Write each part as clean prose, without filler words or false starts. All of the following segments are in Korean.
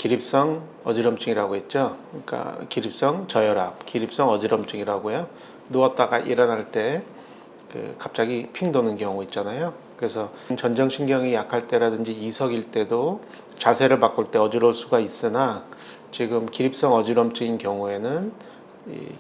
기립성 어지럼증이라고 했죠. 그러니까 기립성 저혈압, 기립성 어지럼증이라고요. 누웠다가 일어날 때 갑자기 핑 도는 경우 있잖아요. 그래서 전정신경이 약할 때라든지 이석일 때도 자세를 바꿀 때 어지러울 수가 있으나 지금 기립성 어지럼증인 경우에는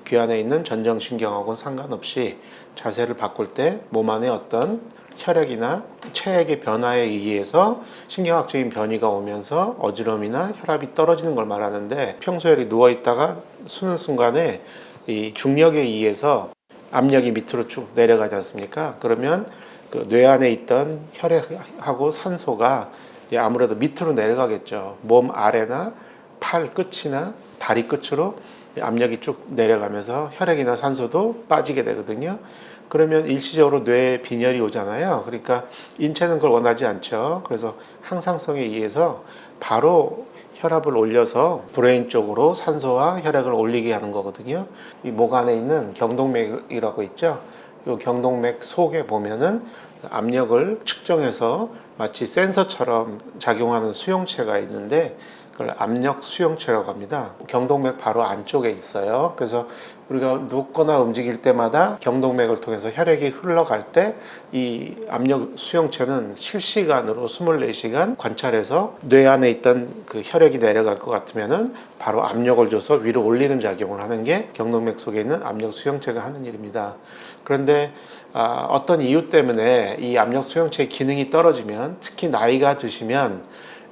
귀 안에 있는 전정신경하고는 상관없이 자세를 바꿀 때 몸 안에 어떤 혈액이나 체액의 변화에 의해서 신경학적인 변이가 오면서 어지럼이나 혈압이 떨어지는 걸 말하는데, 평소에 누워 있다가 수는 순간에 이 중력에 의해서 압력이 밑으로 쭉 내려가지 않습니까? 그러면 그 뇌 안에 있던 혈액하고 산소가 아무래도 밑으로 내려가겠죠. 몸 아래나 팔 끝이나 다리 끝으로 압력이 쭉 내려가면서 혈액이나 산소도 빠지게 되거든요. 그러면 일시적으로 뇌에 빈혈이 오잖아요. 그러니까 인체는 그걸 원하지 않죠. 그래서 항상성에 의해서 바로 혈압을 올려서 브레인 쪽으로 산소와 혈액을 올리게 하는 거거든요. 이 목 안에 있는 경동맥이라고 있죠. 이 경동맥 속에 보면은 압력을 측정해서 마치 센서처럼 작용하는 수용체가 있는데, 그걸 압력 수용체라고 합니다. 경동맥 바로 안쪽에 있어요. 그래서 우리가 눕거나 움직일 때마다 경동맥을 통해서 혈액이 흘러갈 때 이 압력 수용체는 실시간으로 24시간 관찰해서 뇌 안에 있던 그 혈액이 내려갈 것 같으면은 바로 압력을 줘서 위로 올리는 작용을 하는 게 경동맥 속에 있는 압력 수용체가 하는 일입니다. 그런데 어떤 이유 때문에 이 압력 수용체의 기능이 떨어지면, 특히 나이가 드시면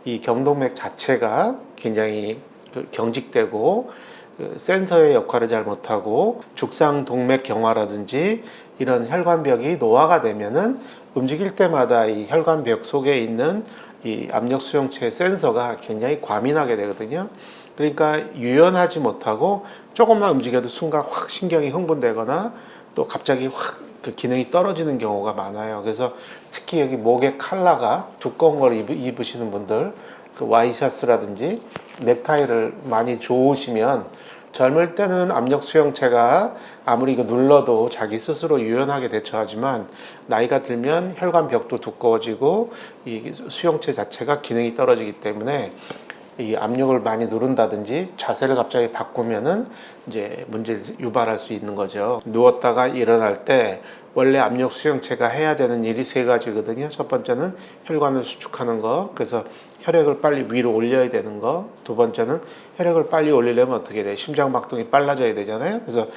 이 경동맥 자체가 굉장히 경직되고 센서의 역할을 잘 못하고 죽상동맥경화라든지 이런 혈관벽이 노화가 되면은 움직일 때마다 이 혈관벽 속에 있는 이 압력 수용체 센서가 굉장히 과민하게 되거든요. 그러니까 유연하지 못하고 조금만 움직여도 순간 확 신경이 흥분되거나 또 갑자기 확 그 기능이 떨어지는 경우가 많아요. 그래서 특히 여기 목에 컬러가 두꺼운 걸 입으시는 분들, 그 와이셔츠라든지 넥타이를 많이 좋으시면 젊을 때는 압력 수용체가 아무리 이거 눌러도 자기 스스로 유연하게 대처하지만 나이가 들면 혈관벽도 두꺼워지고 이 수용체 자체가 기능이 떨어지기 때문에 이 압력을 많이 누른다든지 자세를 갑자기 바꾸면은 이제 문제를 유발할 수 있는 거죠. 누웠다가 일어날 때 원래 압력 수용체가 해야 되는 일이 세 가지거든요. 첫 번째는 혈관을 수축하는 거, 그래서 혈액을 빨리 위로 올려야 되는 거. 두 번째는 혈액을 빨리 올리려면 어떻게 돼? 심장박동이 빨라져야 되잖아요. 그래서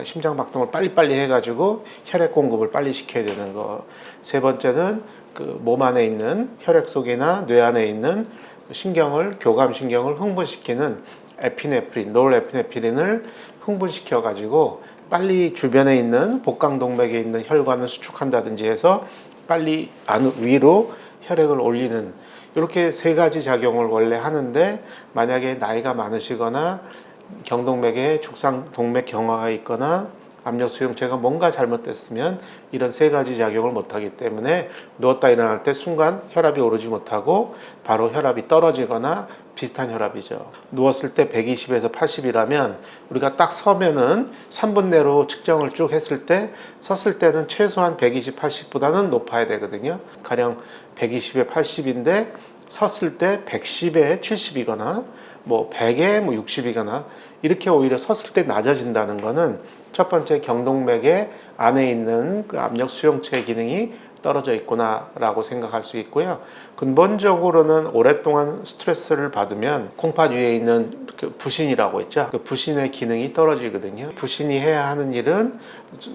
심장박동을 빨리빨리 해가지고 혈액 공급을 빨리 시켜야 되는 거. 세 번째는 그 몸 안에 있는 혈액 속이나 뇌 안에 있는 교감신경을 흥분시키는 에피네프린, 노르에피네프린을 흥분시켜 가지고 빨리 주변에 있는 복강동맥에 있는 혈관을 수축한다든지 해서 빨리 위로 혈액을 올리는, 이렇게 세 가지 작용을 원래 하는데, 만약에 나이가 많으시거나 경동맥에 죽상동맥 경화가 있거나 압력 수용체가 뭔가 잘못됐으면 이런 세 가지 작용을 못하기 때문에 누웠다 일어날 때 순간 혈압이 오르지 못하고 바로 혈압이 떨어지거나 비슷한 혈압이죠. 누웠을 때 120에서 80이라면 우리가 딱 서면은 3분 내로 측정을 쭉 했을 때 섰을 때는 최소한 120, 80보다는 높아야 되거든요. 가령 120에 80인데 섰을 때 110에 70이거나 뭐 100에 60이거나 이렇게 오히려 섰을 때 낮아진다는 거는 첫 번째 경동맥의 안에 있는 그 압력 수용체 기능이 떨어져 있구나 라고 생각할 수 있고요. 근본적으로는 오랫동안 스트레스를 받으면 콩팥 위에 있는 그 부신이라고 있죠. 그 부신의 기능이 떨어지거든요. 부신이 해야 하는 일은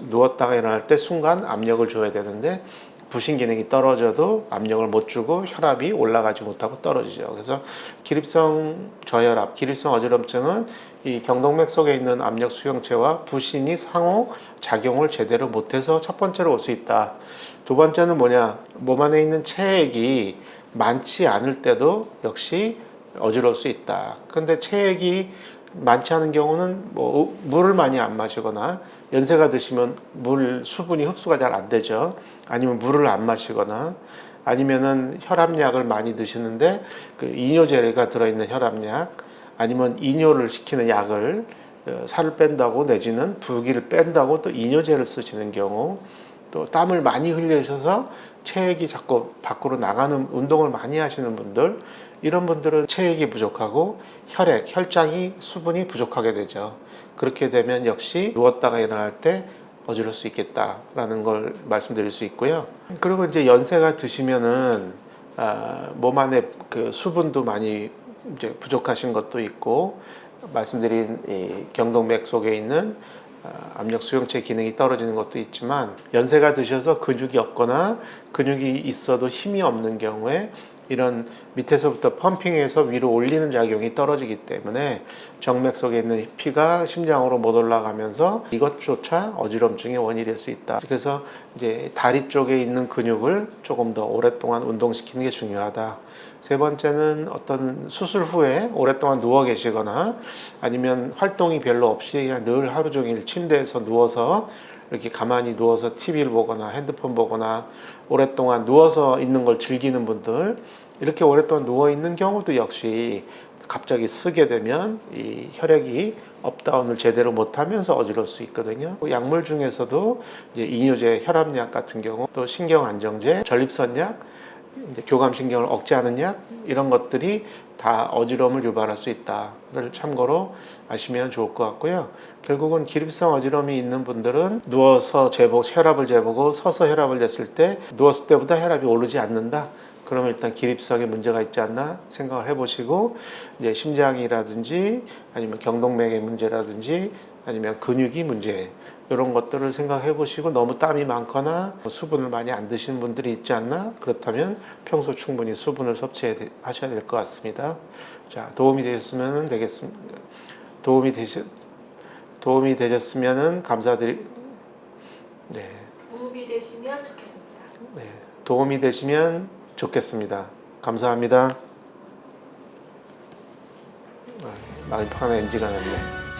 누웠다가 일어날 때 순간 압력을 줘야 되는데, 부신 기능이 떨어져도 압력을 못 주고 혈압이 올라가지 못하고 떨어지죠. 그래서 기립성 저혈압, 기립성 어지럼증은 이 경동맥 속에 있는 압력 수용체와 부신이 상호 작용을 제대로 못해서 첫 번째로 올 수 있다. 두 번째는 뭐냐? 몸 안에 있는 체액이 많지 않을 때도 역시 어지러울 수 있다. 그런데 체액이 많지 않은 경우는 뭐 물을 많이 안 마시거나 연세가 드시면 수분이 흡수가 잘 안 되죠. 아니면 물을 안 마시거나 아니면은 혈압약을 많이 드시는데 그 이뇨제가 들어있는 혈압약, 아니면 이뇨를 시키는 약을 살을 뺀다고 내지는 부기를 뺀다고 또 이뇨제를 쓰시는 경우, 또 땀을 많이 흘리셔서 체액이 자꾸 밖으로 나가는 운동을 많이 하시는 분들, 이런 분들은 체액이 부족하고 혈장이 수분이 부족하게 되죠. 그렇게 되면 역시 누웠다가 일어날 때 어지러울 수 있겠다라는 걸 말씀드릴 수 있고요. 그리고 이제 연세가 드시면은 몸 안에 그 수분도 많이 이제 부족하신 것도 있고, 말씀드린 이 경동맥 속에 있는 압력 수용체 기능이 떨어지는 것도 있지만, 연세가 드셔서 근육이 없거나 근육이 있어도 힘이 없는 경우에 이런 밑에서부터 펌핑해서 위로 올리는 작용이 떨어지기 때문에 정맥 속에 있는 피가 심장으로 못 올라가면서 이것조차 어지럼증의 원인이 될 수 있다. 그래서 이제 다리 쪽에 있는 근육을 조금 더 오랫동안 운동시키는 게 중요하다. 세 번째는 어떤 수술 후에 오랫동안 누워 계시거나 아니면 활동이 별로 없이 그냥 늘 하루 종일 침대에서 누워서 이렇게 가만히 누워서 TV를 보거나 핸드폰 보거나 오랫동안 누워서 있는 걸 즐기는 분들, 이렇게 오랫동안 누워 있는 경우도 역시 갑자기 쓰게 되면 이 혈액이 업다운을 제대로 못하면서 어지러울 수 있거든요. 약물 중에서도 이제 이뇨제, 혈압약 같은 경우, 또 신경안정제, 전립선약, 이제 교감신경을 억제하는 약, 이런 것들이 다 어지러움을 유발할 수 있다를 참고로 아시면 좋을 것 같고요. 결국은 기립성 어지러움이 있는 분들은 누워서 혈압을 재보고 서서 혈압을 쟀을 때 누웠을 때보다 혈압이 오르지 않는다. 그러면 일단 기립성에 문제가 있지 않나 생각을 해보시고, 이제 심장이라든지 아니면 경동맥의 문제라든지 아니면 근육이 문제, 이런 것들을 생각해 보시고, 너무 땀이 많거나 수분을 많이 안 드시는 분들이 있지 않나? 그렇다면 평소 충분히 수분을 섭취하셔야 될 것 같습니다. 자, 도움이 되셨으면 되겠습니다. 도움이 되셨으면 네. 도움이 되시면 좋겠습니다. 네. 도움이 되시면 좋겠습니다. 감사합니다. 마음이 편한 NG가 났네.